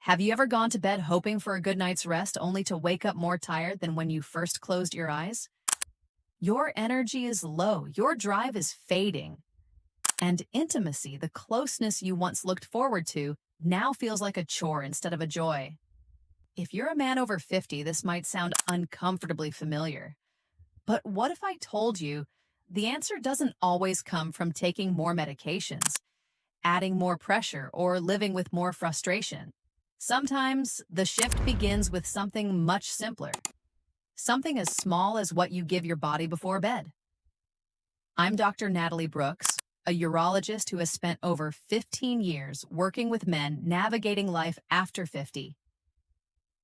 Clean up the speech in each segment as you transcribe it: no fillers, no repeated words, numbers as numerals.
Have you ever gone to bed hoping for a good night's rest only to wake up more tired than when you first closed your eyes? Your energy is low, your drive is fading, and intimacy, the closeness you once looked forward to, now feels like a chore instead of a joy. If you're a man over 50, this might sound uncomfortably familiar. But what if I told you the answer doesn't always come from taking more medications, adding more pressure, or living with more frustration? Sometimes the shift begins with something much simpler, something as small as what you give your body before bed. I'm Dr. Natalie Brooks, a urologist who has spent over 15 years working with men navigating life after 50.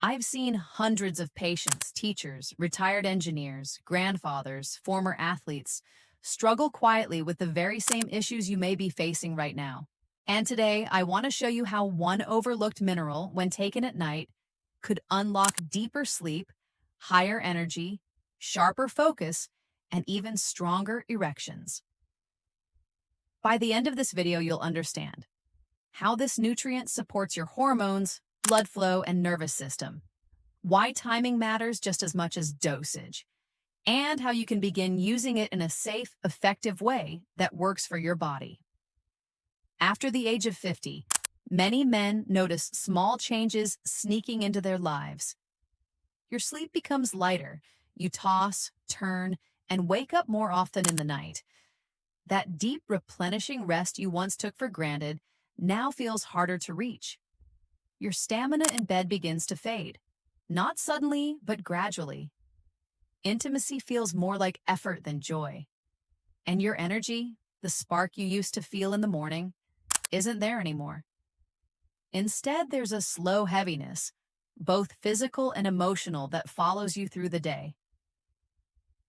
I've seen hundreds of patients, teachers, retired engineers, grandfathers, former athletes struggle quietly with the very same issues you may be facing right now. And today, I want to show you how one overlooked mineral, when taken at night, could unlock deeper sleep, higher energy, sharper focus, and even stronger erections. By the end of this video, you'll understand how this nutrient supports your hormones, blood flow, and nervous system, why timing matters just as much as dosage, and how you can begin using it in a safe, effective way that works for your body. After the age of 50, many men notice small changes sneaking into their lives. Your sleep becomes lighter, you toss, turn, and wake up more often in the night. That deep, replenishing rest you once took for granted now feels harder to reach. Your stamina in bed begins to fade, not suddenly, but gradually. Intimacy feels more like effort than joy. And your energy, the spark you used to feel in the morning, isn't there anymore. Instead, there's a slow heaviness, both physical and emotional, that follows you through the day.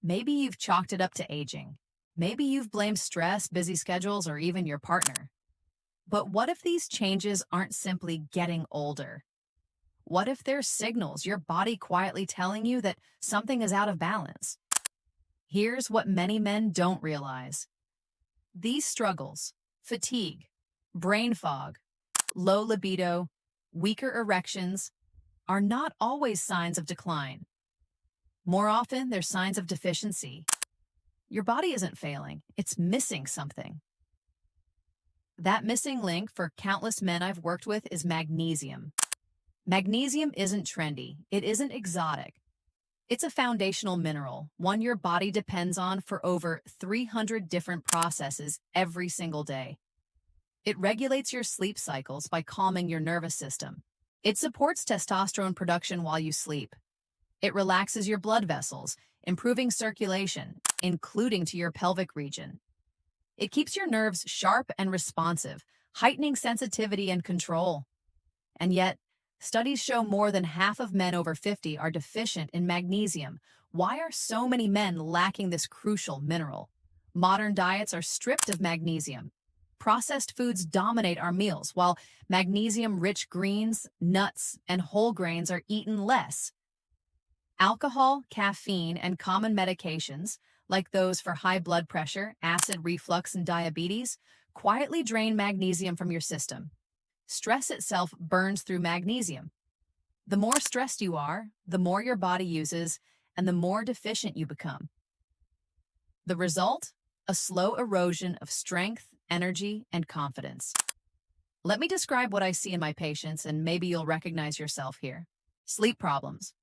Maybe you've chalked it up to aging. Maybe you've blamed stress, busy schedules, or even your partner. But what if these changes aren't simply getting older? What if they're signals, your body quietly telling you that something is out of balance? Here's what many men don't realize. These struggles, fatigue, brain fog, low libido, weaker erections, are not always signs of decline. More often, they're signs of deficiency. Your body isn't failing, it's missing something. That missing link for countless men I've worked with is magnesium. Magnesium isn't trendy, it isn't exotic. It's a foundational mineral, one your body depends on for over 300 different processes every single day. It regulates your sleep cycles by calming your nervous system. It supports testosterone production while you sleep. It relaxes your blood vessels, improving circulation, including to your pelvic region. It keeps your nerves sharp and responsive, heightening sensitivity and control. And yet, studies show more than half of men over 50 are deficient in magnesium. Why are so many men lacking this crucial mineral? Modern diets are stripped of magnesium. Processed foods dominate our meals, while magnesium-rich greens, nuts, and whole grains are eaten less. Alcohol, caffeine, and common medications, like those for high blood pressure, acid reflux, and diabetes, quietly drain magnesium from your system. Stress itself burns through magnesium. The more stressed you are, the more your body uses, and the more deficient you become. The result? A slow erosion of strength, energy, and confidence. Let me describe what I see in my patients, and maybe you'll recognize yourself here. Sleep problems.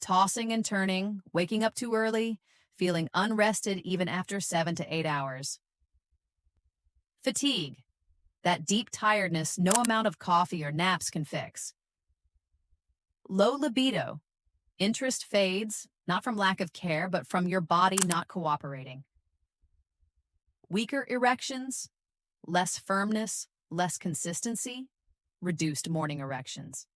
Tossing and turning, waking up too early, feeling unrested even after 7 to 8 hours. Fatigue. That deep tiredness no amount of coffee or naps can fix. Low libido. Interest fades, not from lack of care, but from your body not cooperating. Weaker erections, less firmness, less consistency, reduced morning erections.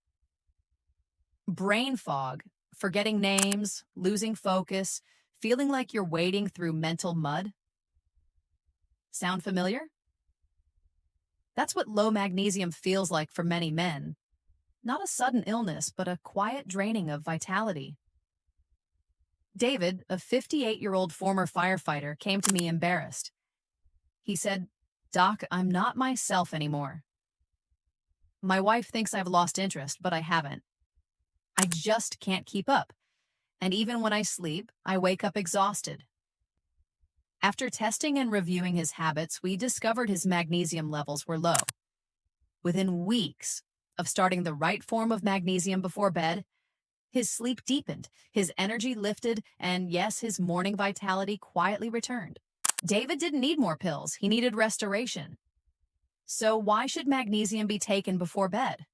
Brain fog, forgetting names, losing focus, feeling like you're wading through mental mud. Sound familiar? That's what low magnesium feels like for many men. Not a sudden illness, but a quiet draining of vitality. David, a 58-year-old former firefighter, came to me embarrassed. He said, "Doc, I'm not myself anymore." My wife thinks I've lost interest, but I haven't. I just can't keep up. And even when I sleep, I wake up exhausted. After testing and reviewing his habits, we discovered his magnesium levels were low. Within weeks of starting the right form of magnesium before bed, his sleep deepened, his energy lifted, and yes, his morning vitality quietly returned. David didn't need more pills, he needed restoration. So why should magnesium be taken before bed?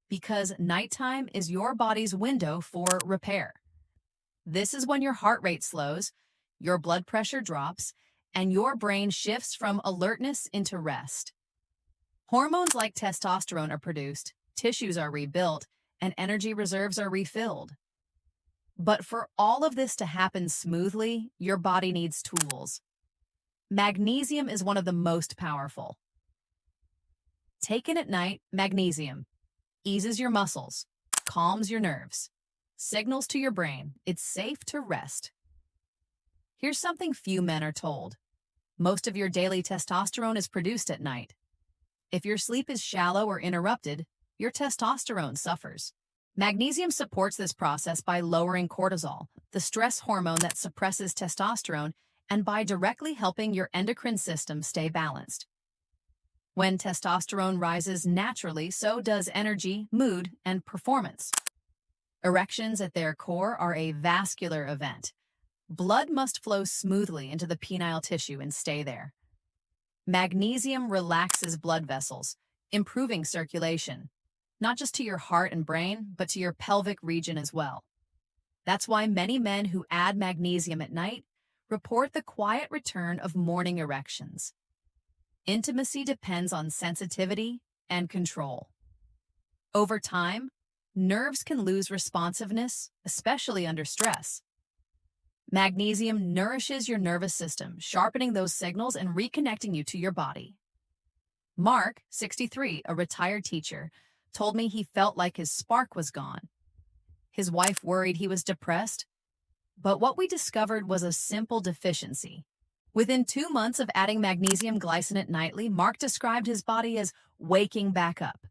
Because nighttime is your body's window for repair. This is when your heart rate slows, your blood pressure drops, and your brain shifts from alertness into rest. Hormones like testosterone are produced, tissues are rebuilt, and energy reserves are refilled. But for all of this to happen smoothly, your body needs tools. Magnesium is one of the most powerful. Taken at night, magnesium eases your muscles, calms your nerves, signals to your brain it's safe to rest. Here's something few men are told. Most of your daily testosterone is produced at night. If your sleep is shallow or interrupted, your testosterone suffers. Magnesium supports this process by lowering cortisol, the stress hormone that suppresses testosterone, and by directly helping your endocrine system stay balanced. When testosterone rises naturally, so does energy, mood, and performance. Erections at their core are a vascular event. Blood must flow smoothly into the penile tissue and stay there. Magnesium relaxes blood vessels, improving circulation, not just to your heart and brain, but to your pelvic region as well. That's why many men who add magnesium at night report the quiet return of morning erections. Intimacy depends on sensitivity and control. Over time, nerves can lose responsiveness, especially under stress. Magnesium nourishes your nervous system, sharpening those signals and reconnecting you to your body. Mark, 63, a retired teacher, told me he felt like his spark was gone. His wife worried he was depressed, but what we discovered was a simple deficiency. Within 2 months of adding magnesium glycinate nightly, Mark described his body as waking back up.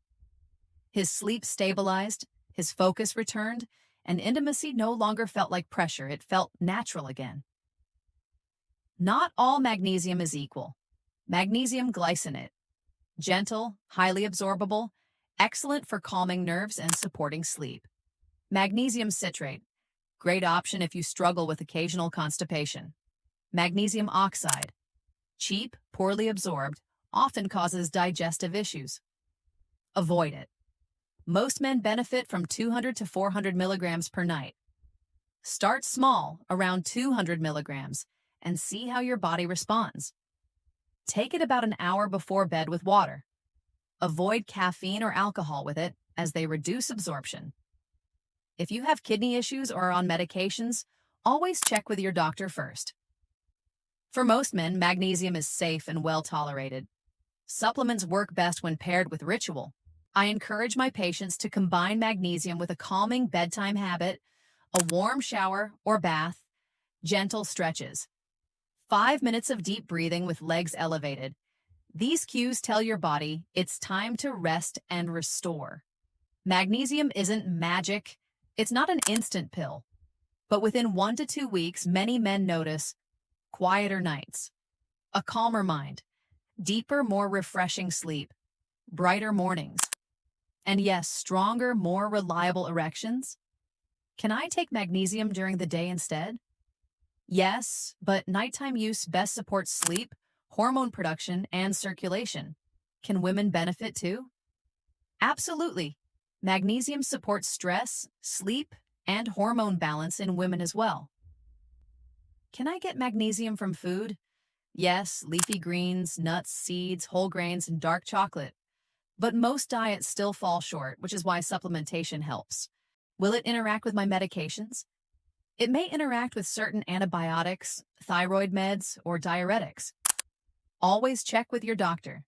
His sleep stabilized, his focus returned, and intimacy no longer felt like pressure, it felt natural again. Not all magnesium is equal. Magnesium glycinate, gentle, highly absorbable, excellent for calming nerves and supporting sleep. Magnesium citrate, great option if you struggle with occasional constipation. Magnesium oxide, cheap, poorly absorbed, often causes digestive issues. Avoid it. Most men benefit from 200 to 400 milligrams per night. Start small, around 200 milligrams, and see how your body responds. Take it about an hour before bed with water. Avoid caffeine or alcohol with it, as they reduce absorption. If you have kidney issues or are on medications, always check with your doctor first. For most men, magnesium is safe and well tolerated. Supplements work best when paired with ritual. I encourage my patients to combine magnesium with a calming bedtime habit, a warm shower or bath, gentle stretches, 5 minutes of deep breathing with legs elevated. These cues tell your body it's time to rest and restore. Magnesium isn't magic. It's not an instant pill. But within 1 to 2 weeks, many men notice quieter nights, a calmer mind, deeper, more refreshing sleep, brighter mornings, and yes, stronger, more reliable erections. Can I take magnesium during the day instead? Yes, but nighttime use best supports sleep, hormone production, and circulation. Can women benefit too? Absolutely. Magnesium supports stress, sleep, and hormone balance in women as well. Can I get magnesium from food? Yes, leafy greens, nuts, seeds, whole grains, and dark chocolate. But most diets still fall short, which is why supplementation helps. Will it interact with my medications? It may interact with certain antibiotics, thyroid meds, or diuretics. Always check with your doctor.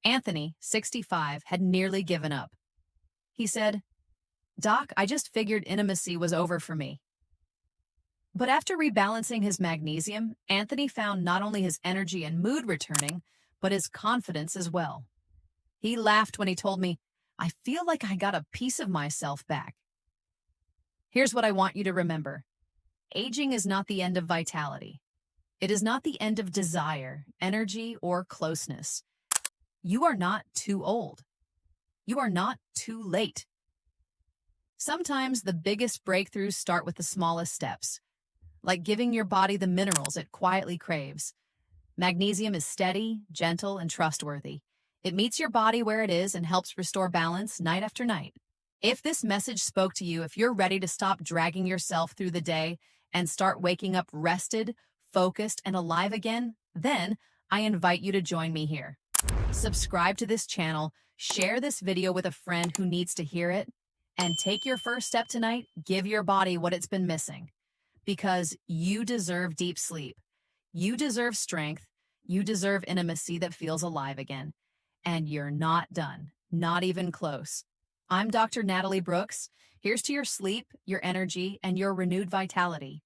Anthony, 65, had nearly given up. He said, "Doc, I just figured intimacy was over for me." But after rebalancing his magnesium, Anthony found not only his energy and mood returning, but his confidence as well. He laughed when he told me, I feel like I got a piece of myself back. Here's what I want you to remember. Aging is not the end of vitality. It is not the end of desire, energy, or closeness. You are not too old. You are not too late. Sometimes the biggest breakthroughs start with the smallest steps, like giving your body the minerals it quietly craves. Magnesium is steady, gentle, and trustworthy. It meets your body where it is and helps restore balance night after night. If this message spoke to you, if you're ready to stop dragging yourself through the day and start waking up rested, focused, and alive again, then I invite you to join me here. Subscribe to this channel, share this video with a friend who needs to hear it, and take your first step tonight. Give your body what it's been missing, because you deserve deep sleep. You deserve strength. You deserve intimacy that feels alive again. And you're not done, not even close. I'm Dr. Natalie Brooks. Here's to your sleep, your energy, and your renewed vitality.